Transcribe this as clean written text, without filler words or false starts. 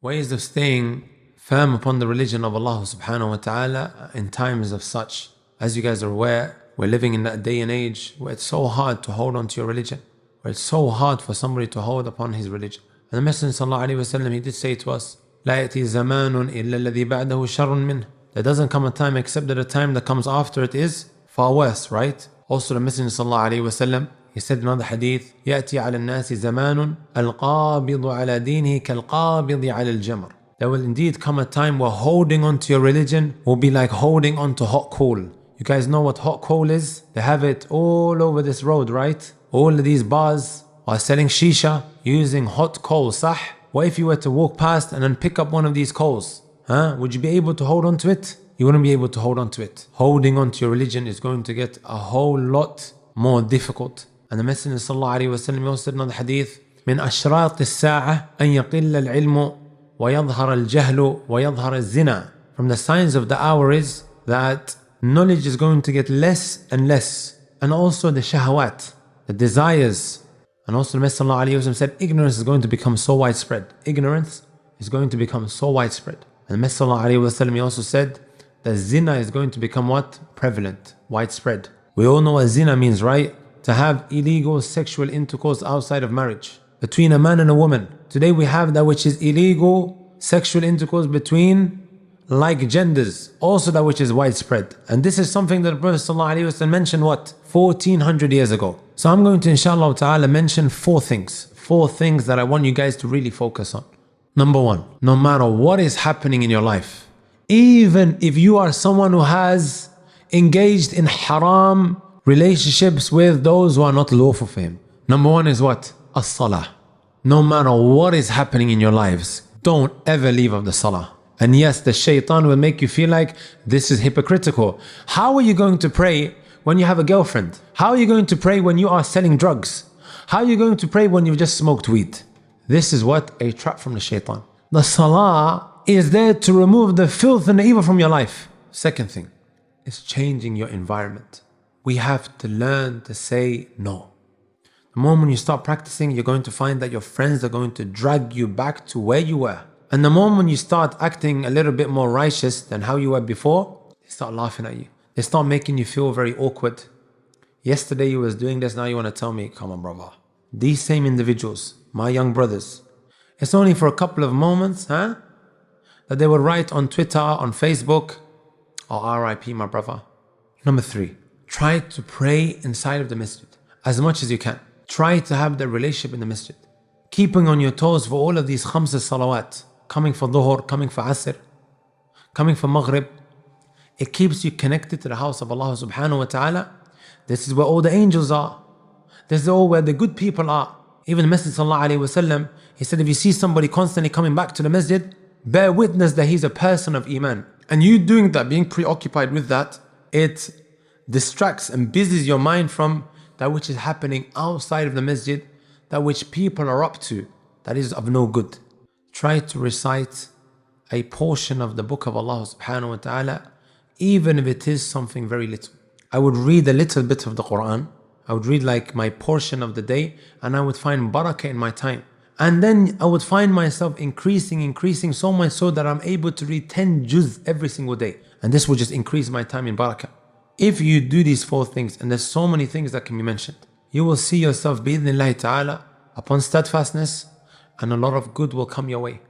Ways of staying firm upon the religion of Allah subhanahu wa ta'ala in times of such. As you guys are aware, we're living in that day and age where it's so hard to hold on to your religion, where it's so hard for somebody to hold upon his religion. And the Messenger sallallahu alayhi wa sallam, he did say to us, لا يأتي زمان إلا الذي بعده شر منه. There doesn't come a time except that the time that comes after it is far worse, right? Also the Messenger sallallahu alayhi wa sallam, he said in another hadith, يأتي على الناس زمان القابض على دينه كالقابض على الجمر. There will indeed come a time where holding on to your religion will be like holding on to hot coal. You guys know what hot coal is? They have it all over this road, right? All of these bars are selling shisha using hot coal, sah? What if you were to walk past and then pick up one of these coals? Would you be able to hold on to it? You wouldn't be able to hold on to it. Holding on to your religion is going to get a whole lot more difficult. And the Messenger sallallahu alayhi wa sallam also said in the hadith, من أشراط الساعة أن يقل العلم ويظهر الجهل ويظهر الزنا. From the signs of the hour is that knowledge is going to get less and less. And also the shahawat, the desires. And also the Messenger sallallahu alayhi wa sallam said, ignorance is going to become so widespread. Ignorance is going to become so widespread. And the Messenger sallallahu alayhi wa sallam, he also said that zina is going to become what? Prevalent, widespread. We all know what zina means, right? To have illegal sexual intercourse outside of marriage between a man and a woman. Today we have that which is illegal sexual intercourse between like genders, also that which is widespread. And this is something that the Prophet ﷺ mentioned 1400 years ago. So I'm going to inshallah ta'ala mention four things that I want you guys to really focus on. Number one, no matter what is happening in your life, even if you are someone who has engaged in haram relationships with those who are not lawful for him. Number one is what? As-salah. No matter what is happening in your lives, don't ever leave off the salah. And yes, the shaitan will make you feel like this is hypocritical. How are you going to pray when you have a girlfriend? How are you going to pray when you are selling drugs? How are you going to pray when you've just smoked weed? This is what? A trap from the shaitan. The salah is there to remove the filth and the evil from your life. Second thing is changing your environment. We have to learn to say no. The moment you start practicing, you're going to find that your friends are going to drag you back to where you were. And the moment you start acting a little bit more righteous than how you were before, they start laughing at you. They start making you feel very awkward. Yesterday you was doing this, now you want to tell me, come on brother. These same individuals, my young brothers, it's only for a couple of moments, that they would write on Twitter, on Facebook, or RIP my brother. Number three, try to pray inside of the masjid as much as you can. Try to have that relationship in the masjid. Keeping on your toes for all of these khams salawat, coming for dhuhr, coming for asr, coming for maghrib. It keeps you connected to the house of Allah subhanahu wa ta'ala. This is where all the angels are. This is all where the good people are. Even the Messenger sallallahu alayhi wa sallam, he said if you see somebody constantly coming back to the masjid, bear witness that he's a person of iman. And you doing that, being preoccupied with that, it distracts and busies your mind from that which is happening outside of the masjid, that which people are up to, that is of no good. Try to recite a portion of the book of Allah subhanahu wa ta'ala, even if it is something very little. I would read a little bit of the Quran. I would read like my portion of the day, and I would find barakah in my time. And then I would find myself increasing so much so that I'm able to read 10 juz every single day. And this will just increase my time in barakah. If you do these four things, and there's so many things that can be mentioned, you will see yourself, bi-idhnillahi ta'ala, upon steadfastness, and a lot of good will come your way.